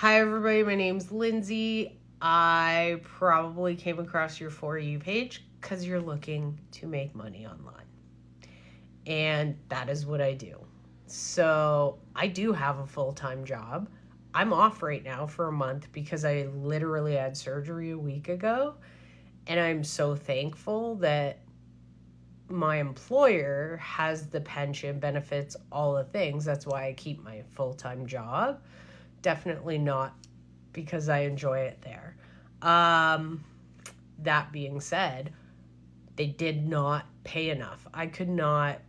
Hi, everybody. My name's Lindsay. I probably came across your For You page because you're looking to make money online. And that is what I do. So, I do have a full time job. I'm off right now for a month because I literally had surgery a week ago. And I'm so thankful that my employer has the pension benefits, all the things. That's why I keep my full time job. Definitely not because I enjoy it there. Um, that being said, they did not pay enough. I could not,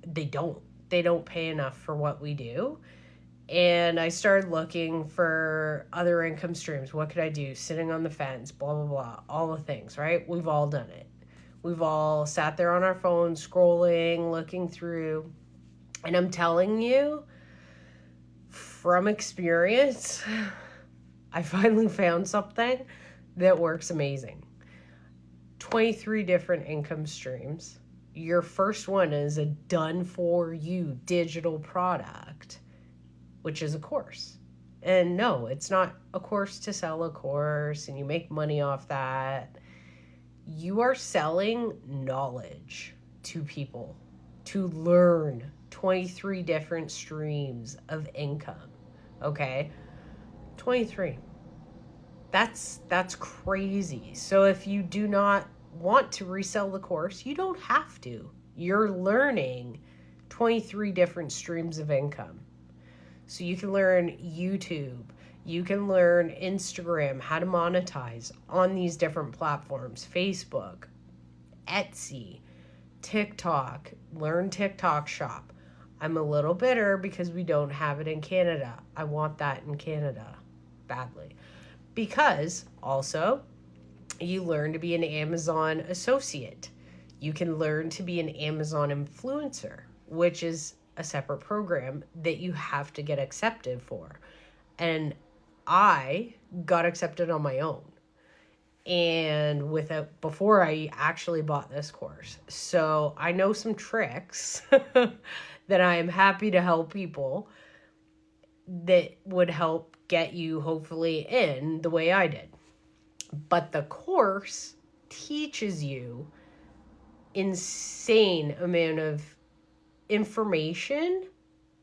they don't. They don't pay enough for what we do. And I started looking for other income streams. What could I do? Sitting on the fence, blah, blah, blah. All the things, right? We've all done it. We've all sat there on our phones, scrolling, looking through. And I'm telling you, from experience, I finally found something that works amazing. 23 different income streams. Your first one is a done for you digital product, which is a course. And no, it's not a course to sell a course and you make money off that. You are selling knowledge to people to learn 23 different streams of income. Okay? 23. That's crazy. So if you do not want to resell the course, you don't have to. You're learning 23 different streams of income. So you can learn YouTube, you can learn Instagram, how to monetize on these different platforms, Facebook, Etsy, TikTok, learn TikTok shop. I'm a little bitter because we don't have it in Canada. I want that in Canada badly. Because also, you learn to be an Amazon associate. You can learn to be an Amazon influencer, which is a separate program that you have to get accepted for. And I got accepted on my own. And before I actually bought this course. So I know some tricks that I am happy to help people that would help get you hopefully in the way I did. But the course teaches you insane amount of information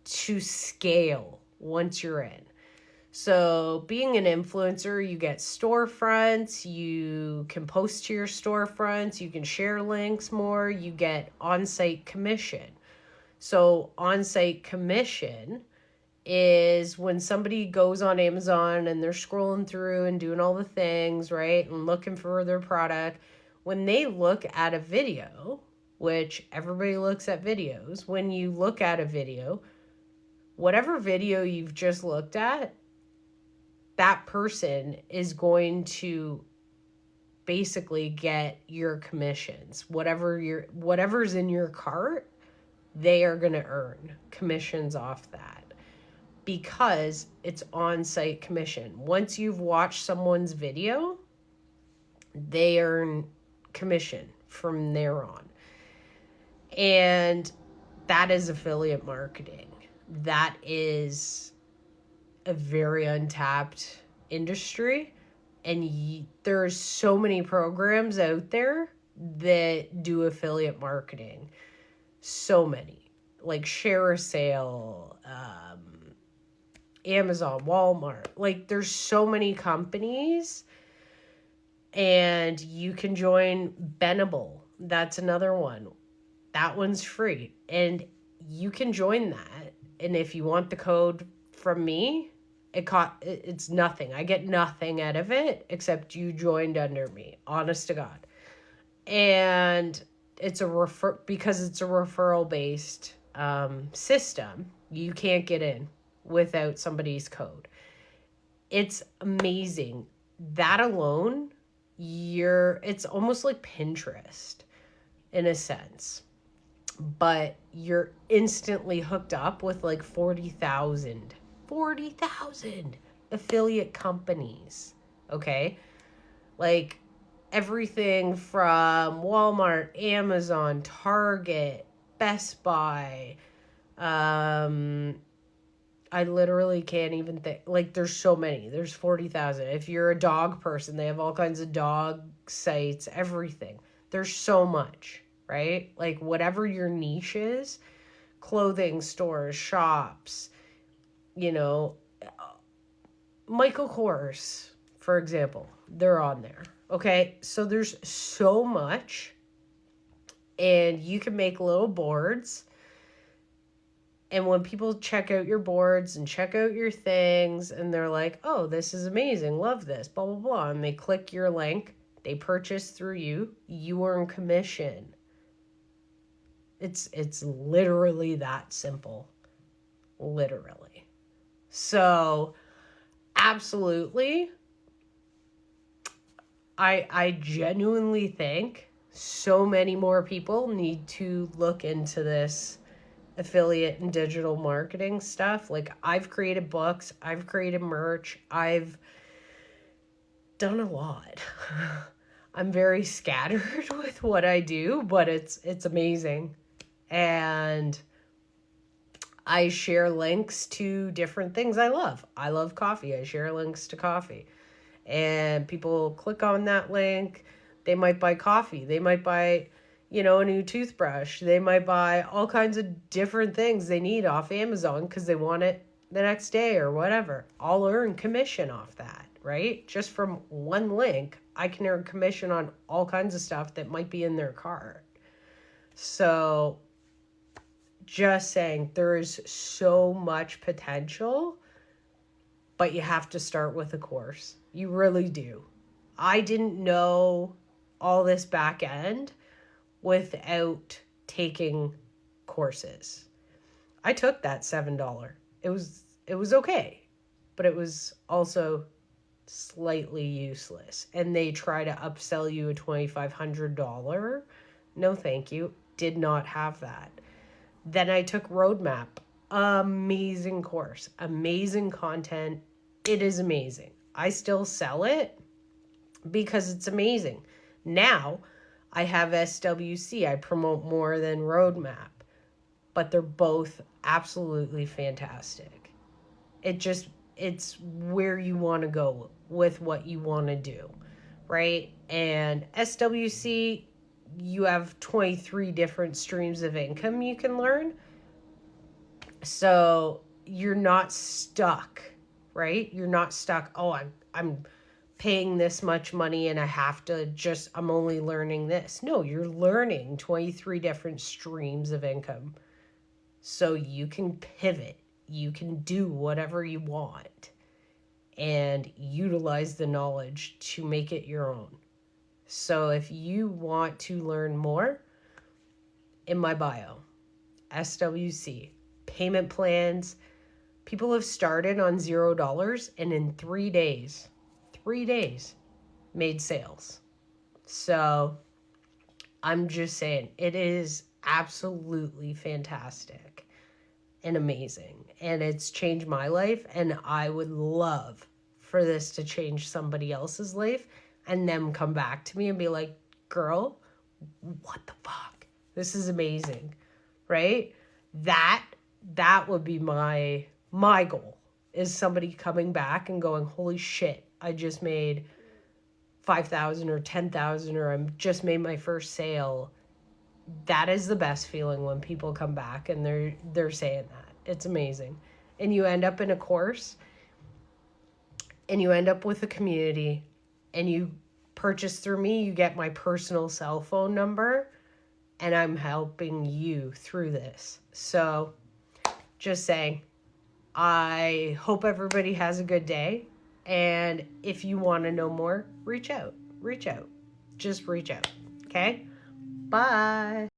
to scale once you're in. So being an influencer, you get storefronts, you can post to your storefronts, you can share links more, you get on-site commission. So on-site commission is when somebody goes on Amazon and they're scrolling through and doing all the things, right? And looking for their product. When they look at a video, which everybody looks at videos, when you look at a video, whatever video you've just looked at, that person is going to basically get your commissions. Whatever's in your cart, they are going to earn commissions off that. Because it's on-site commission. Once you've watched someone's video, they earn commission from there on. And that is affiliate marketing. That is a very untapped industry. And there's so many programs out there that do affiliate marketing. So many. Like Share a Sale, Amazon, Walmart. Like there's so many companies. And you can join Benable. That's another one. That one's free. And you can join that. And if you want the code from me, it's nothing. I get nothing out of it except you joined under me. Honest to God. And it's because it's a referral based system. You can't get in without somebody's code. It's amazing. That alone, it's almost like Pinterest in a sense. But you're instantly hooked up with like 40,000 affiliate companies. Okay? Like everything from Walmart, Amazon, Target, Best Buy, I literally can't even think. Like, there's so many. There's 40,000. If you're a dog person, they have all kinds of dog sites, everything. There's so much, right? Like, whatever your niche is, clothing stores, shops, you know, Michael Kors, for example, they're on there. Okay, so there's so much, and you can make little boards. And when people check out your boards and check out your things, and they're like, oh, this is amazing, love this, blah, blah, blah, and they click your link, they purchase through you, you earn commission. It's literally that simple. Literally. So, absolutely, I genuinely think so many more people need to look into this affiliate and digital marketing stuff. Like, I've created books, I've created merch, I've done a lot. I'm very scattered with what I do, but it's amazing. And I share links to different things I love. I love coffee. I share links to coffee. And people click on that link, they might buy coffee, they might buy, a new toothbrush, they might buy all kinds of different things they need off Amazon because they want it the next day or whatever. I'll earn commission off that, right? Just from one link, I can earn commission on all kinds of stuff that might be in their cart. So, just saying, there is so much potential, but you have to start with a course. You really do. I didn't know all this back end without taking courses. I took that $7. It was okay, but it was also slightly useless. And they try to upsell you a $2,500. No, thank you. Did not have that. Then I took Roadmap. Amazing course. Amazing content. It is amazing. I still sell it because it's amazing. Now, I have SWC. I promote more than Roadmap. But they're both absolutely fantastic. It's where you want to go with what you want to do, right? And SWC, you have 23 different streams of income you can learn. So you're not stuck, right? You're not stuck, oh, I'm paying this much money and I have to I'm only learning this. No, you're learning 23 different streams of income. So you can pivot. You can do whatever you want and utilize the knowledge to make it your own. So if you want to learn more, in my bio, SWC, payment plans. People have started on $0 and in 3 days, made sales. So I'm just saying, it is absolutely fantastic and amazing. And it's changed my life. And I would love for this to change somebody else's life and them come back to me and be like, girl, what the fuck? This is amazing, right? That would be my goal, is somebody coming back and going, holy shit, I just made 5,000 or 10,000, or I just made my first sale. That is the best feeling when people come back and they're saying that. It's amazing. And you end up in a course and you end up with a community and you purchase through me, you get my personal cell phone number and I'm helping you through this. So just saying, I hope everybody has a good day. And if you want to know more, reach out. Just reach out. Okay? Bye.